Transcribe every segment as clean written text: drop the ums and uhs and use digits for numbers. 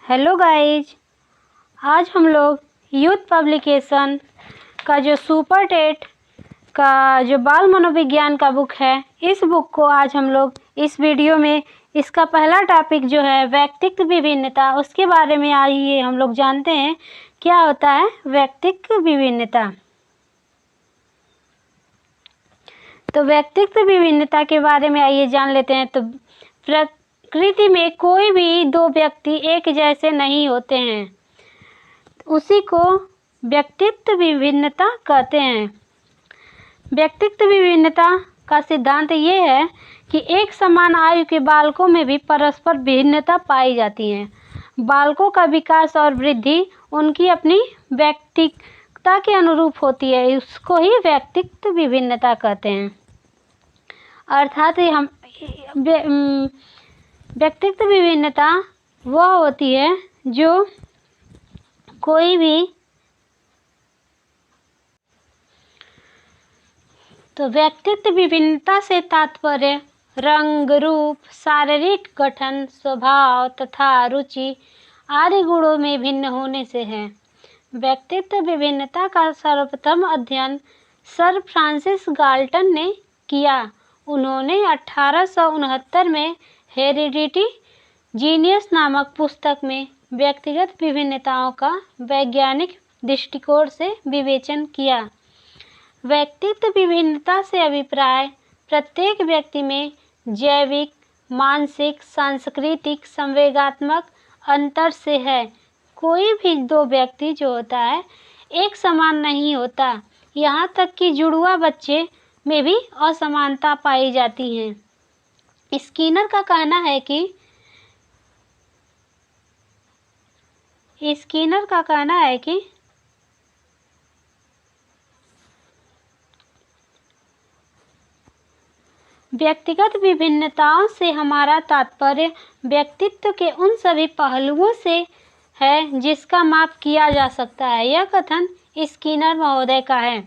Hello guys, आज हम लोग यूथ पब्लिकेशन का जो सुपर टेट का जो बाल मनोविज्ञान का बुक है, इस बुक को आज हम लोग इस वीडियो में इसका पहला टॉपिक जो है व्यक्तित्व विभिन्नता, उसके बारे में आइए हम लोग जानते हैं क्या होता है व्यक्तित्व विभिन्नता। तो व्यक्तित्व विभिन्नता के बारे में आइए जान लेते हैं। तो प्रकृति में कोई भी दो व्यक्ति एक जैसे नहीं होते हैं, उसी को व्यक्तित्व विभिन्नता कहते हैं। व्यक्तित्व विभिन्नता का सिद्धांत ये है कि एक समान आयु के बालकों में भी परस्पर भिन्नता पाई जाती है। बालकों का विकास और वृद्धि उनकी अपनी व्यक्तिगतता के अनुरूप होती है, उसको ही व्यक्तित्व विभिन्नता कहते हैं। अर्थात हम व्यक्तित्व विभिन्नता वह होती है जो कोई भी तो व्यक्तित्व विभिन्नता से तात्पर्य रंग, रूप, शारीरिक गठन, स्वभाव तथा रुचि आदि गुणों में भिन्न होने से है। व्यक्तित्व विभिन्नता का सर्वप्रथम अध्ययन सर फ्रांसिस गाल्टन ने किया। उन्होंने 1869 में हेरिडिटी जीनियस नामक पुस्तक में व्यक्तिगत विभिन्नताओं का वैज्ञानिक दृष्टिकोण से विवेचन किया। व्यक्तित्व विभिन्नता से अभिप्राय प्रत्येक व्यक्ति में जैविक, मानसिक, सांस्कृतिक, संवेगात्मक अंतर से है। कोई भी दो व्यक्ति जो होता है एक समान नहीं होता, यहाँ तक कि जुड़वा बच्चे में भी असमानता पाई जाती है। स्किनर का कहना है कि व्यक्तिगत विभिन्नताओं से हमारा तात्पर्य व्यक्तित्व के उन सभी पहलुओं से है जिसका माप किया जा सकता है। यह कथन स्किनर महोदय का है।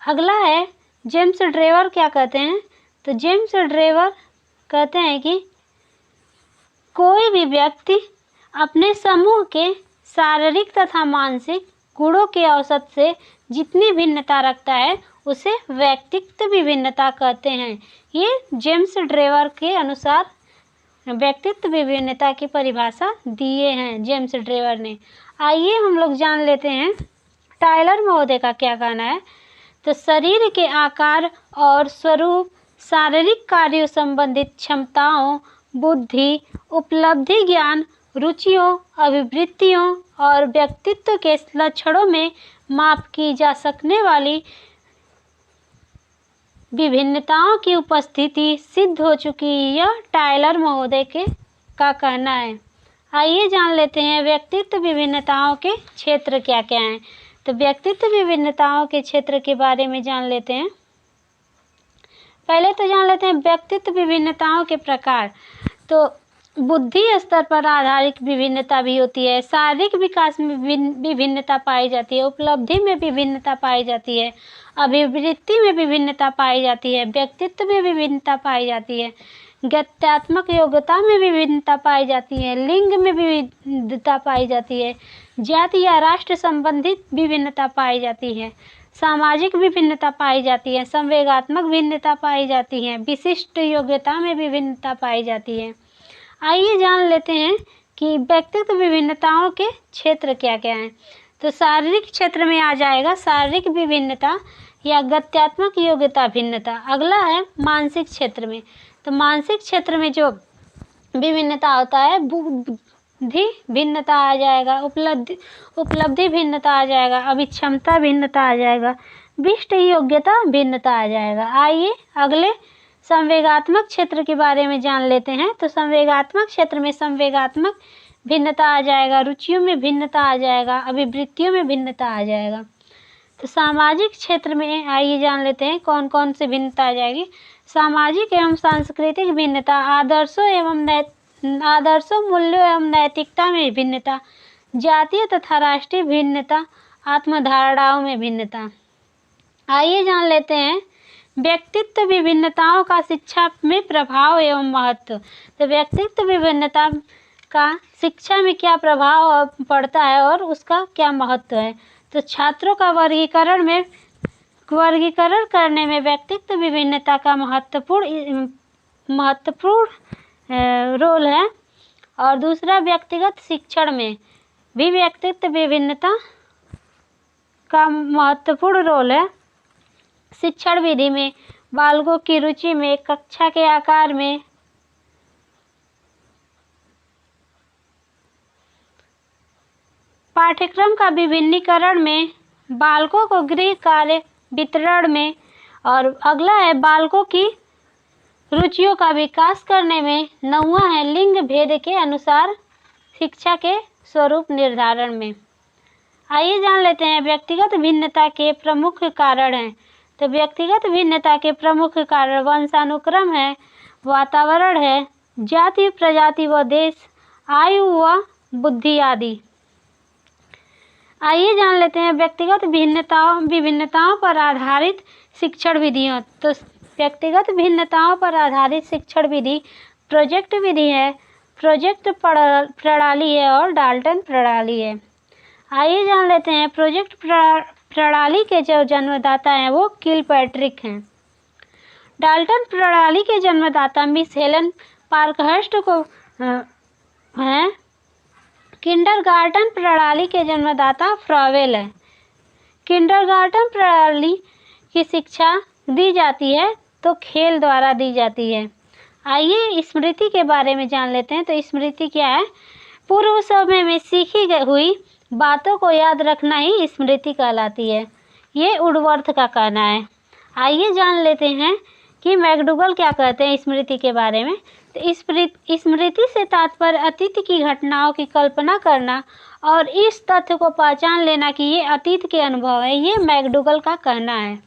अगला है जेम्स ड्रेवर क्या कहते हैं। तो जेम्स ड्रेवर कहते हैं कि कोई भी व्यक्ति अपने समूह के शारीरिक तथा मानसिक गुणों के औसत से जितनी भिन्नता रखता है उसे व्यक्तित्व विभिन्नता कहते हैं। ये जेम्स ड्रेवर के अनुसार व्यक्तित्व विभिन्नता की परिभाषा दिए हैं जेम्स ड्रेवर ने। आइए हम लोग जान लेते हैं टायलर महोदय का क्या कहना है। तो शरीर के आकार और स्वरूप, शारीरिक कार्यों संबंधित क्षमताओं, बुद्धि, उपलब्धि, ज्ञान, रुचियों, अभिवृत्तियों और व्यक्तित्व के लक्षणों में माप की जा सकने वाली विभिन्नताओं की उपस्थिति सिद्ध हो चुकी है, यह टायलर महोदय का कहना है। आइए जान लेते हैं व्यक्तित्व विभिन्नताओं के क्षेत्र क्या क्या हैं। तो व्यक्तित्व विभिन्नताओं के क्षेत्र के बारे में जान लेते हैं। पहले तो जान लेते हैं व्यक्तित्व विभिन्नताओं के प्रकार। तो बुद्धि स्तर पर आधारित विभिन्नता भी होती है, शारीरिक विकास में विभिन्नता पाई जाती है, उपलब्धि में विभिन्नता पाई जाती है, अभिवृत्ति में विभिन्नता पाई जाती है, व्यक्तित्व में विभिन्नता पाई जाती है, गत्यात्मक योग्यता में विभिन्नता पाई जाती है, लिंग में विविधता पाई जाती है, जाति या राष्ट्र संबंधित विभिन्नता पाई जाती है, सामाजिक विभिन्नता पाई जाती है, संवेगात्मक भिन्नता पाई जाती है, विशिष्ट योग्यता में विभिन्नता पाई जाती है। आइए जान लेते हैं कि व्यक्तित्व विभिन्नताओं के क्षेत्र क्या क्या हैं। तो शारीरिक क्षेत्र में आ जाएगा शारीरिक विभिन्नता या गत्यात्मक योग्यता भिन्नता। अगला है मानसिक क्षेत्र में। तो मानसिक क्षेत्र में जो विभिन्नता होता है बुद्धि भिन्नता आ जाएगा, उपलब्धि भिन्नता आ जाएगा, अभिक्षमता भिन्नता आ जाएगा, विशिष्ट योग्यता भिन्नता आ जाएगा। आइए अगले संवेगात्मक क्षेत्र के बारे में जान लेते हैं। तो संवेगात्मक क्षेत्र में संवेगात्मक भिन्नता आ जाएगा, रुचियों में भिन्नता आ जाएगा, अभिवृत्तियों में भिन्नता आ जाएगा। तो सामाजिक क्षेत्र में आइए जान लेते हैं कौन कौन सी भिन्नता आ जाएगी। सामाजिक एवं सांस्कृतिक भिन्नता, आदर्शों, मूल्यों एवं नैतिकता में भिन्नता, जातीय तथा राष्ट्रीय भिन्नता, आत्मधारणाओं में भिन्नता। आइए जान लेते हैं व्यक्तित्व विभिन्नताओं का शिक्षा में प्रभाव एवं महत्व। तो व्यक्तित्व विभिन्नता का शिक्षा में क्या प्रभाव पड़ता है और उसका क्या महत्व है। तो छात्रों का वर्गीकरण करने में व्यक्तित्व विभिन्नता का महत्वपूर्ण रोल है। और दूसरा, व्यक्तिगत शिक्षण में भी व्यक्तित्व विभिन्नता का महत्वपूर्ण रोल है। शिक्षण विधि में, बालकों की रुचि में, कक्षा के आकार में, पाठ्यक्रम का विभिन्नीकरण में, बालकों को गृह कार्य वितरण में, और अगला है बालकों की रुचियों का विकास करने में। 9वां है लिंग भेद के अनुसार शिक्षा के स्वरूप निर्धारण में। आइए जान लेते हैं व्यक्तिगत भिन्नता के प्रमुख कारण हैं। तो व्यक्तिगत भिन्नता के प्रमुख कारण वंशानुक्रम है, वातावरण है, जाति प्रजाति व देश, आयु व बुद्धि आदि। आइए जान लेते हैं व्यक्तिगत विभिन्नताओं पर आधारित शिक्षण विधियों। तो व्यक्तिगत भिन्नताओं पर आधारित शिक्षण विधि प्रोजेक्ट विधि है, प्रोजेक्ट प्रणाली है और डाल्टन प्रणाली है। आइए जान लेते हैं प्रोजेक्ट प्रणाली के जो जन्मदाता हैं वो किलपैट्रिक हैं। डाल्टन प्रणाली के जन्मदाता मिस हेलन पार्कहर्स्ट को हैं। किंडरगार्टन प्रणाली के जन्मदाता फ्रॉवेल है। किंडरगार्टन प्रणाली की शिक्षा दी जाती है तो खेल द्वारा दी जाती है। आइए स्मृति के बारे में जान लेते हैं। तो स्मृति क्या है? पूर्व समय में सीखी हुई बातों को याद रखना ही स्मृति कहलाती है, ये वुडवर्थ का कहना है। आइए जान लेते हैं कि मैकडूगल क्या कहते हैं स्मृति के बारे में। तो स्मृति से तात्पर्य अतीत की घटनाओं की कल्पना करना और इस तथ्य को पहचान लेना कि ये अतीत के अनुभव है, ये मैकडूगल का कहना है।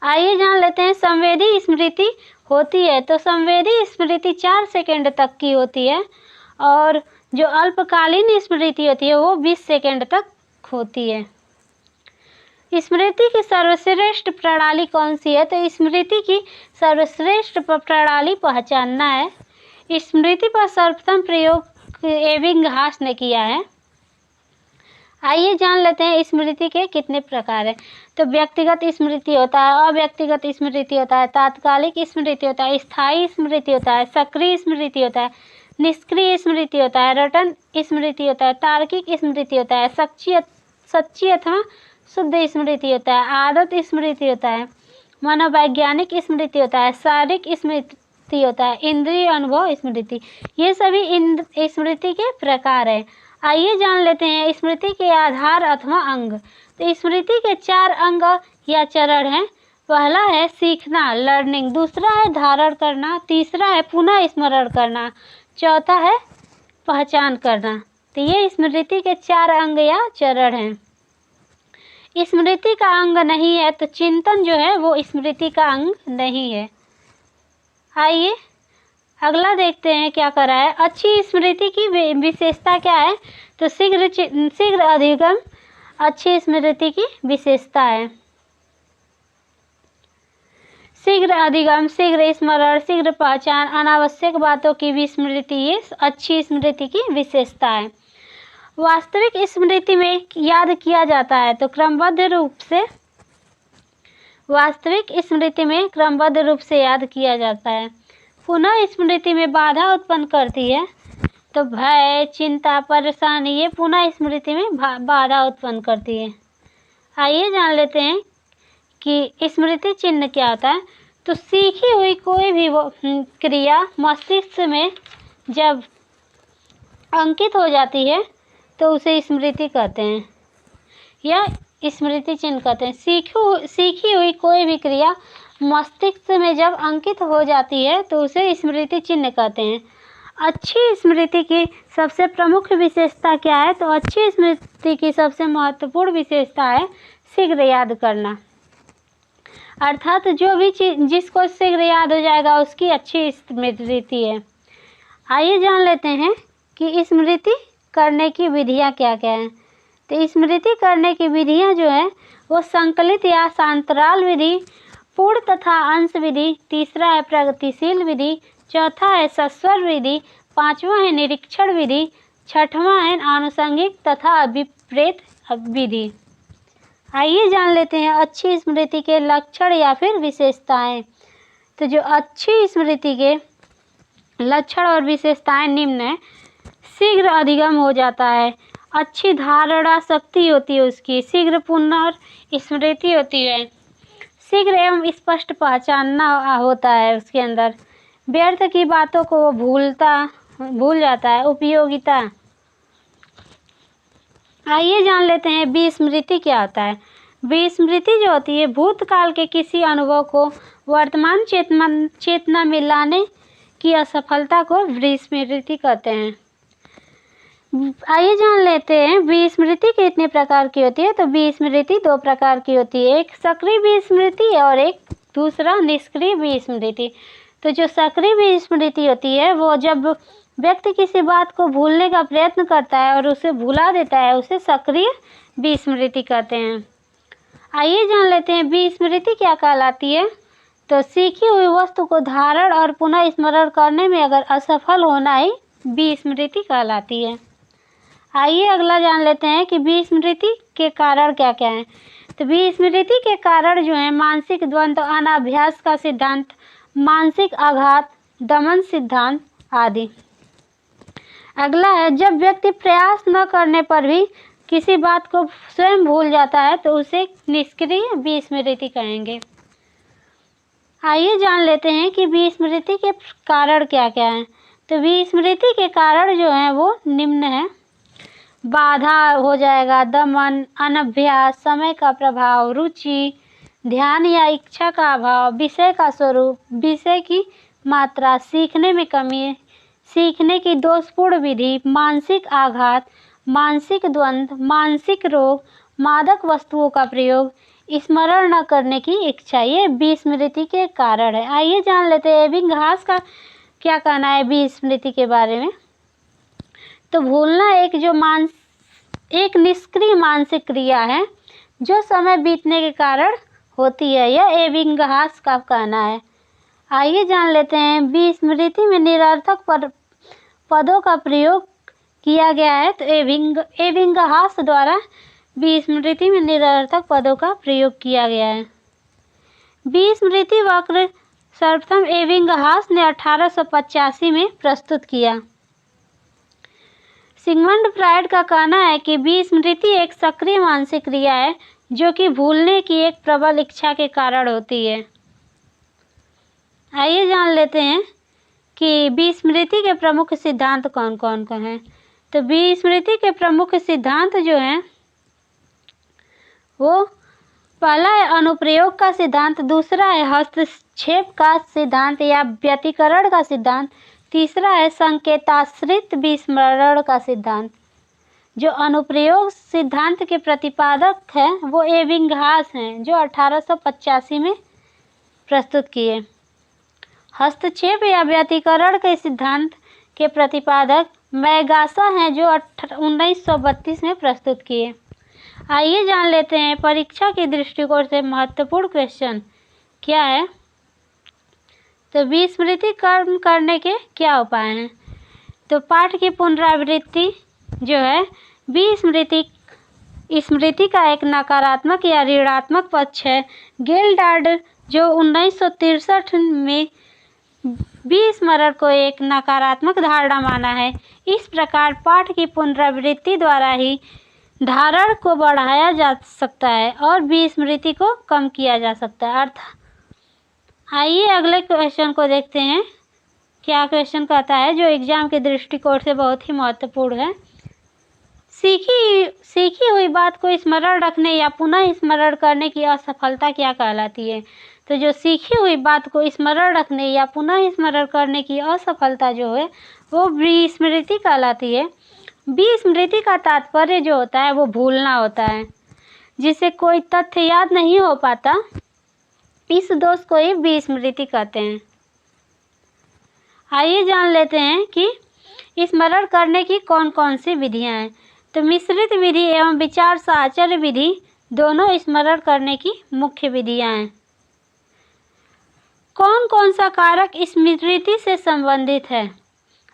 आइए जान लेते हैं संवेदी स्मृति होती है। तो संवेदी स्मृति 4 सेकंड तक की होती है और जो अल्पकालीन स्मृति होती है वो 20 सेकंड तक होती है। स्मृति की सर्वश्रेष्ठ प्रणाली कौन सी है? तो स्मृति की सर्वश्रेष्ठ प्रणाली पहचानना है। स्मृति पर सर्वप्रथम प्रयोग एबिंगहास ने किया है। आइए जान लेते हैं स्मृति के कितने प्रकार हैं। तो व्यक्तिगत स्मृति होता है, अव्यक्तिगत स्मृति होता है, तात्कालिक स्मृति होता है, स्थायी स्मृति होता है, सक्रिय स्मृति होता है, निष्क्रिय स्मृति होता है, रटन स्मृति होता है, तार्किक स्मृति होता है, सच्ची अथवा शुद्ध स्मृति होता है, आदत स्मृति होता है, मनोवैज्ञानिक स्मृति होता है, शारीरिक स्मृति होता है, इंद्रिय अनुभव स्मृति। ये सभी स्मृति के प्रकार हैं। आइए जान लेते हैं स्मृति के आधार अथवा अंग। तो स्मृति के 4 अंग या चरण हैं। पहला है सीखना, लर्निंग, दूसरा है धारण करना, तीसरा है पुनः स्मरण करना, चौथा है पहचान करना। तो ये स्मृति के 4 अंग या चरण हैं। स्मृति का अंग नहीं है तो चिंतन जो है वो स्मृति का अंग नहीं है। आइए अगला देखते हैं क्या करा है। अच्छी स्मृति की विशेषता क्या है? तो शीघ्र अधिगम अच्छी स्मृति की विशेषता है। शीघ्र अधिगम, शीघ्र स्मरण, शीघ्र पहचान, अनावश्यक बातों की विस्मृति, ये अच्छी स्मृति की विशेषता है। वास्तविक स्मृति में याद किया जाता है तो क्रमबद्ध रूप से, वास्तविक स्मृति में क्रमबद्ध रूप से याद किया जाता है। पुनः स्मृति में बाधा उत्पन्न करती है तो भय, चिंता, परेशानी, ये पुनः स्मृति में बाधा उत्पन्न करती है। आइए जान लेते हैं कि स्मृति चिन्ह क्या होता है। तो सीखी हुई कोई भी क्रिया मस्तिष्क में जब अंकित हो जाती है तो उसे स्मृति कहते हैं या स्मृति चिन्ह कहते हैं। सीखी हुई कोई भी क्रिया मस्तिष्क में जब अंकित हो जाती है तो उसे स्मृति चिन्ह कहते हैं। अच्छी स्मृति की सबसे प्रमुख विशेषता क्या है? तो अच्छी स्मृति की सबसे महत्वपूर्ण विशेषता है शीघ्र याद करना, अर्थात जो भी चीज जिसको शीघ्र याद हो जाएगा उसकी अच्छी स्मृति है। आइए जान लेते हैं कि स्मृति करने की विधियां क्या क्या हैं। तो स्मृति करने की विधियां जो है वो संकलित या शांतराल विधि, पूर्ण तथा अंश विधि, तीसरा है प्रगतिशील विधि, चौथा है सस्वर विधि, पांचवा है निरीक्षण विधि, छठवां है आनुषंगिक तथा अभिप्रेत विधि। आइए जान लेते हैं अच्छी स्मृति के लक्षण या फिर विशेषताएं। तो जो अच्छी स्मृति के लक्षण और विशेषताएं निम्न है। शीघ्र अधिगम हो जाता है, अच्छी धारणा शक्ति होती है उसकी, शीघ्र पुनर्स्मृति होती है, शीघ्र एवं स्पष्ट पहचानना होता है उसके अंदर, व्यर्थ की बातों को वो भूल जाता है। उपयोगिता, आइए जान लेते हैं विस्मृति क्या होता है। विस्मृति जो होती है भूतकाल के किसी अनुभव को वर्तमान चेतना में लाने की असफलता को विस्मृति कहते हैं। आइए जान लेते हैं विस्मृति कितने प्रकार की होती है। तो विस्मृति दो प्रकार की होती है, एक सक्रिय विस्मृति और एक दूसरा निष्क्रिय विस्मृति। तो जो सक्रिय विस्मृति होती है वो जब व्यक्ति किसी बात को भूलने का प्रयत्न करता है और उसे भुला देता है, उसे सक्रिय विस्मृति कहते हैं। आइए जान लेते हैं विस्मृति क्या कहलाती है। तो सीखी हुई वस्तु को धारण और पुनः स्मरण करने में अगर असफल होना ही विस्मृति कहलाती है। आइए अगला जान लेते हैं कि विस्मृति के कारण क्या क्या हैं। तो विस्मृति के कारण जो है मानसिक द्वंद्व, अनाभ्यास का सिद्धांत, मानसिक आघात, दमन सिद्धांत आदि। अगला है जब व्यक्ति प्रयास न करने पर भी किसी बात को स्वयं भूल जाता है तो उसे निष्क्रिय विस्मृति कहेंगे। आइए जान लेते हैं कि विस्मृति के कारण क्या क्या हैं। तो विस्मृति के कारण जो हैं वो निम्न है। बाधा हो जाएगा, दमन, अनभ्यास, समय का प्रभाव, रुचि, ध्यान या इच्छा का अभाव, विषय का स्वरूप, विषय की मात्रा, सीखने में कमी, सीखने की दोषपूर्ण विधि, मानसिक आघात, मानसिक द्वंद्व, मानसिक रोग, मादक वस्तुओं का प्रयोग, स्मरण न करने की इच्छा, ये विस्मृति के कारण है। आइए जान लेते हैं एबिंगहास का क्या कहना है विस्मृति के बारे में। तो भूलना एक निष्क्रिय मानसिक क्रिया है जो समय बीतने के कारण होती है, यह एबिंगहास का कहना है। आइए जान लेते हैं विस्मृति में निरर्थक पदों का प्रयोग किया गया है। तो एबिंगहास द्वारा विस्मृति में निरर्थक पदों का प्रयोग किया गया है। विस्मृति वक्र सर्वप्रथम एबिंगहास ने 1885 में प्रस्तुत किया। सिगमंड फ्रायड का कहना है कि विस्मृति एक सक्रिय मानसिक क्रिया है जो कि भूलने की एक प्रबल इच्छा के कारण होती है। आइए जान लेते हैं कि विस्मृति के प्रमुख सिद्धांत कौन कौन हैं। तो विस्मृति के प्रमुख सिद्धांत जो हैं वो पहला है अनुप्रयोग का सिद्धांत, दूसरा है हस्तक्षेप का सिद्धांत या व्यतिकरण का सिद्धांत, तीसरा है संकेताश्रित विस्मरण का सिद्धांत। जो अनुप्रयोग सिद्धांत के प्रतिपादक हैं वो एबिंगहास हैं जो 1885 में प्रस्तुत किए। हस्तक्षेप या व्यतिकरण के सिद्धांत के प्रतिपादक मैगासा हैं जो 1932 में प्रस्तुत किए। आइए जान लेते हैं परीक्षा के दृष्टिकोण से महत्वपूर्ण क्वेश्चन क्या है। तो विस्मृति कम करने के क्या उपाय हैं। तो पाठ की पुनरावृत्ति जो है स्मृति का एक नकारात्मक या ऋणात्मक पक्ष है। गिल्डार्ड जो 1963 में विस्मरण को एक नकारात्मक धारणा माना है। इस प्रकार पाठ की पुनरावृत्ति द्वारा ही धारण को बढ़ाया जा सकता है और विस्मृति को कम किया जा सकता है। आइए अगले क्वेश्चन को देखते हैं क्या क्वेश्चन कहता है जो एग्जाम के दृष्टिकोण से बहुत ही महत्वपूर्ण है। सीखी हुई बात को स्मरण रखने या पुनः स्मरण करने की असफलता क्या कहलाती है। तो जो सीखी हुई बात को स्मरण रखने या पुनः स्मरण करने की असफलता जो है वो विस्मृति कहलाती है। विस्मृति का तात्पर्य जो होता है वो भूलना होता है, जिसे कोई तथ्य याद नहीं हो पाता, इस दोष को ही विस्मृति कहते हैं। आइए जान लेते हैं कि स्मरण करने की कौन कौन सी विधियां हैं। तो मिश्रित विधि एवं विचार साहचर्य विधि दोनों स्मरण करने की मुख्य विधियां हैं। कौन कौन सा कारक स्मृति से संबंधित है?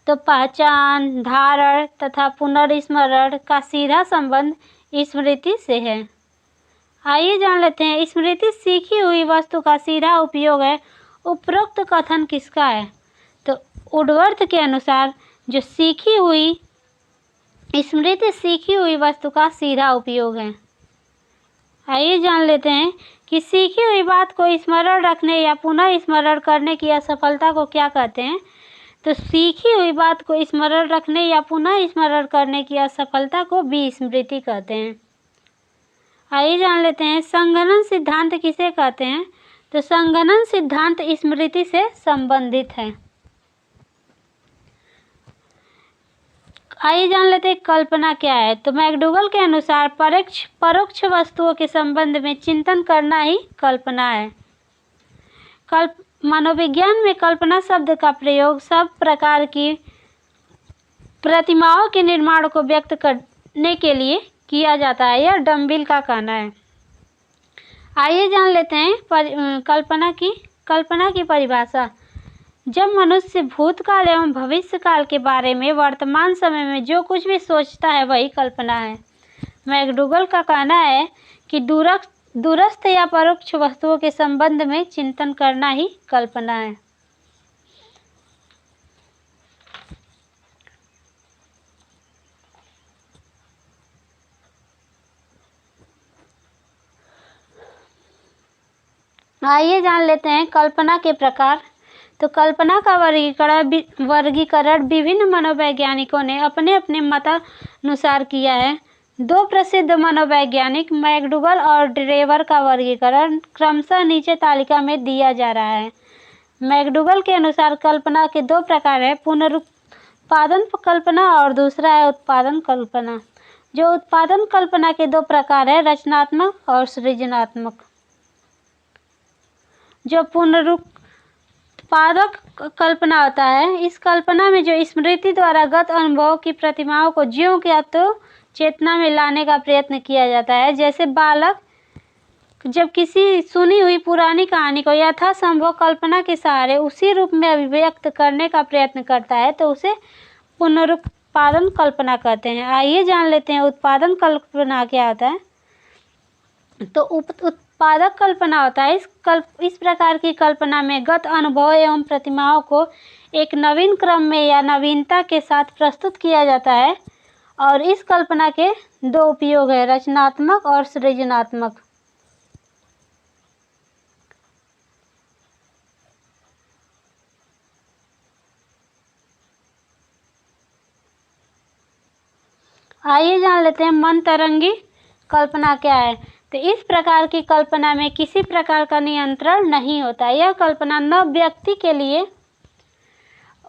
तो पहचान, धारण तथा पुनर्स्मरण का सीधा संबंध स्मृति से है। आइए जान लेते हैं, स्मृति सीखी हुई वस्तु का सीधा उपयोग है। उपरोक्त कथन किसका है? तो वुडवर्थ के अनुसार जो स्मृति सीखी हुई वस्तु का सीधा उपयोग है। आइए जान लेते हैं कि सीखी हुई बात को स्मरण रखने या पुनः स्मरण करने की असफलता को क्या कहते हैं? तो सीखी हुई बात को स्मरण रखने या पुनः स्मरण करने की असफलता को विस्मृति कहते हैं। आइए जान लेते हैं, संघनन सिद्धांत किसे कहते हैं? तो संघनन सिद्धांत स्मृति से संबंधित है। आइए जान लेते हैं कल्पना क्या है। तो मैकडूगल के अनुसार परोक्ष वस्तुओं के संबंध में चिंतन करना ही कल्पना है। मनोविज्ञान में कल्पना शब्द का प्रयोग सब प्रकार की प्रतिमाओं के निर्माण को व्यक्त करने के लिए किया जाता है, यह डम्बिल का कहना है। आइए जान लेते हैं कल्पना की परिभाषा। जब मनुष्य भूतकाल एवं भविष्यकाल के बारे में वर्तमान समय में जो कुछ भी सोचता है वही कल्पना है। मैकडूगल का कहना है कि दूरस्थ या परोक्ष वस्तुओं के संबंध में चिंतन करना ही कल्पना है। आइए जान लेते हैं कल्पना के प्रकार। तो कल्पना का वर्गीकरण विभिन्न मनोवैज्ञानिकों ने अपने अपने मतानुसार किया है। दो प्रसिद्ध मनोवैज्ञानिक मैकडूगल और ड्रेवर का वर्गीकरण क्रमशः नीचे तालिका में दिया जा रहा है। मैकडूगल के अनुसार कल्पना के दो प्रकार है, पुनरुत्पादन कल्पना और दूसरा है उत्पादन कल्पना। जो उत्पादन कल्पना के दो प्रकार है, रचनात्मक और सृजनात्मक। जो पुनरुत्पादक कल्पना होता है, इस कल्पना में जो स्मृति द्वारा गत अनुभव की प्रतिमाओं को ज्यों क्या तो चेतना में लाने का प्रयत्न किया जाता है। जैसे बालक जब किसी सुनी हुई पुरानी कहानी को यथासंभव कल्पना के सहारे उसी रूप में अभिव्यक्त करने का प्रयत्न करता है तो उसे पुनरुत्पादन कल्पना कहते हैं। आइए जान लेते हैं उत्पादन कल्पना क्या होता है। तो उत्पादक कल्पना होता है, इस प्रकार की कल्पना में गत अनुभव एवं प्रतिमाओं को एक नवीन क्रम में या नवीनता के साथ प्रस्तुत किया जाता है और इस कल्पना के दो उपयोग है, रचनात्मक और सृजनात्मक। आइए जान लेते हैं मन तरंगी कल्पना क्या है। तो इस प्रकार की कल्पना में किसी प्रकार का नियंत्रण नहीं होता। यह कल्पना न व्यक्ति के लिए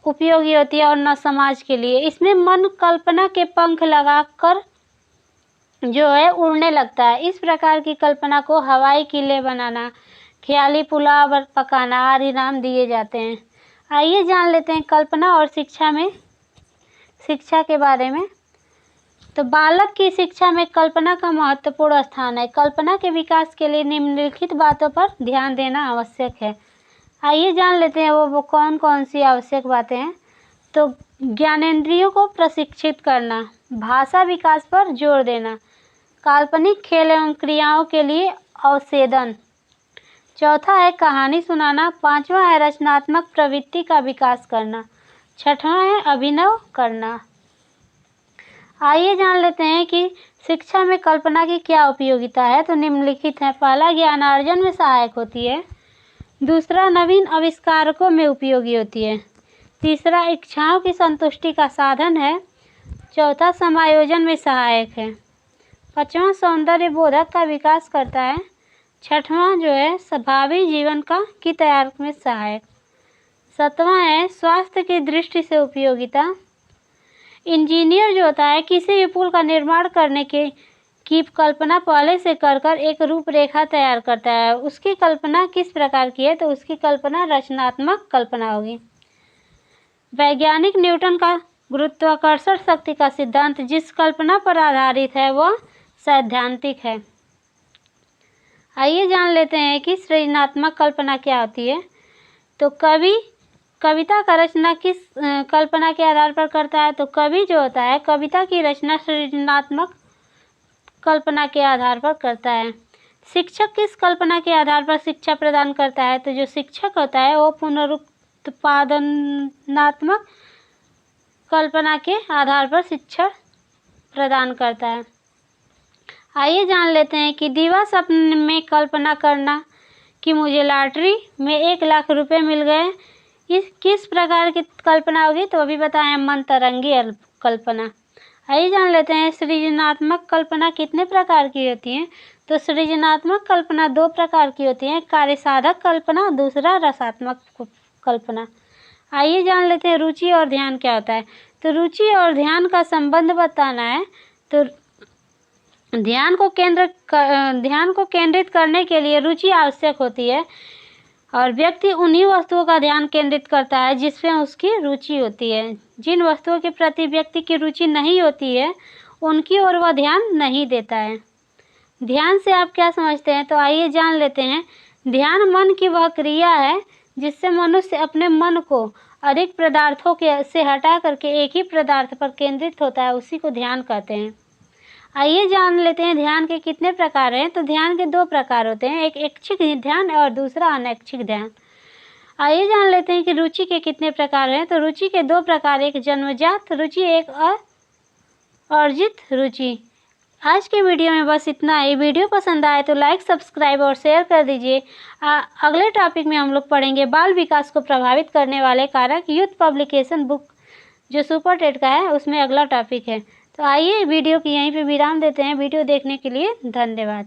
उपयोगी होती है और न समाज के लिए। इसमें मन कल्पना के पंख लगाकर जो है उड़ने लगता है। इस प्रकार की कल्पना को हवाई किले बनाना, ख्याली पुलाव पकाना आदि नाम दिए जाते हैं। आइए जान लेते हैं कल्पना और शिक्षा के बारे में। तो बालक की शिक्षा में कल्पना का महत्वपूर्ण स्थान है। कल्पना के विकास के लिए निम्नलिखित बातों पर ध्यान देना आवश्यक है। आइए जान लेते हैं वो कौन कौन सी आवश्यक बातें हैं। तो ज्ञानेंद्रियों को प्रशिक्षित करना, भाषा विकास पर जोर देना, काल्पनिक खेल एवं क्रियाओं के लिए अवसेदन। चौथा है कहानी सुनाना। पांचवा है रचनात्मक प्रवृत्ति का विकास करना। छठवां है अभिनव करना। आइए जान लेते हैं कि शिक्षा में कल्पना की क्या उपयोगिता है। तो निम्नलिखित है। पहला, ज्ञानार्जन में सहायक होती है। दूसरा, नवीन आविष्कारकों में उपयोगी होती है। तीसरा, इच्छाओं की संतुष्टि का साधन है। चौथा, समायोजन में सहायक है। पांचवा, सौंदर्य बोधक का विकास करता है। छठवां जो है स्वभावी जीवन की तैयार में सहायक। सातवां है स्वास्थ्य की दृष्टि से उपयोगिता। इंजीनियर जो होता है किसी भी पुल का निर्माण करने की कल्पना पहले से कर एक रूपरेखा तैयार करता है। उसकी कल्पना किस प्रकार की है? तो उसकी कल्पना रचनात्मक कल्पना होगी। वैज्ञानिक न्यूटन का गुरुत्वाकर्षण शक्ति का सिद्धांत जिस कल्पना पर आधारित है वह सैद्धांतिक है। आइए जान लेते हैं कि सृजनात्मक कल्पना क्या होती है। तो कवि कविता का रचना किस कल्पना के आधार पर करता है? तो कवि जो होता है कविता की रचना सृजनात्मक कल्पना के आधार पर करता है। शिक्षक किस कल्पना के आधार पर शिक्षा प्रदान करता है? तो जो शिक्षक होता है वो पुनरुत्पादनात्मक कल्पना के आधार पर शिक्षा प्रदान करता है। आइए जान लेते हैं कि दीवा सपने में कल्पना करना कि मुझे लॉटरी में 1 लाख रुपए मिल गए, इस किस प्रकार की कल्पना होगी? तो अभी बताएं, मनतरंगी कल्पना। आइए जान लेते हैं सृजनात्मक कल्पना कितने प्रकार की होती है? तो सृजनात्मक कल्पना 2 प्रकार की होती है, कार्यसाधक कल्पना, दूसरा रसात्मक कल्पना। आइए जान लेते हैं रुचि और ध्यान क्या होता है। तो रुचि और ध्यान का संबंध बताना है। तो ध्यान को केंद्रित करने के लिए रुचि आवश्यक होती है और व्यक्ति उन्हीं वस्तुओं का ध्यान केंद्रित करता है जिसमें उसकी रुचि होती है। जिन वस्तुओं के प्रति व्यक्ति की रुचि नहीं होती है उनकी ओर वह ध्यान नहीं देता है। ध्यान से आप क्या समझते हैं? तो आइए जान लेते हैं। ध्यान मन की वह क्रिया है जिससे मनुष्य अपने मन को अधिक पदार्थों से हटा करके एक ही पदार्थ पर केंद्रित होता है, उसी को ध्यान कहते हैं। आइए जान लेते हैं ध्यान के कितने प्रकार हैं। तो ध्यान के 2 प्रकार होते हैं, एक ऐच्छिक ध्यान और दूसरा अनैच्छिक ध्यान। आइए जान लेते हैं कि रुचि के कितने प्रकार हैं। तो रुचि के 2 प्रकार, एक जन्मजात रुचि, एक अर्जित रुचि। आज के वीडियो में बस इतना ही। वीडियो पसंद आए तो लाइक, सब्सक्राइब और शेयर कर दीजिए। अगले टॉपिक में हम लोग पढ़ेंगे बाल विकास को प्रभावित करने वाले कारक। यूथ पब्लिकेशन बुक जो सुपर टेट का है उसमें अगला टॉपिक है। तो आइए वीडियो की यहीं पे विराम देते हैं। वीडियो देखने के लिए धन्यवाद।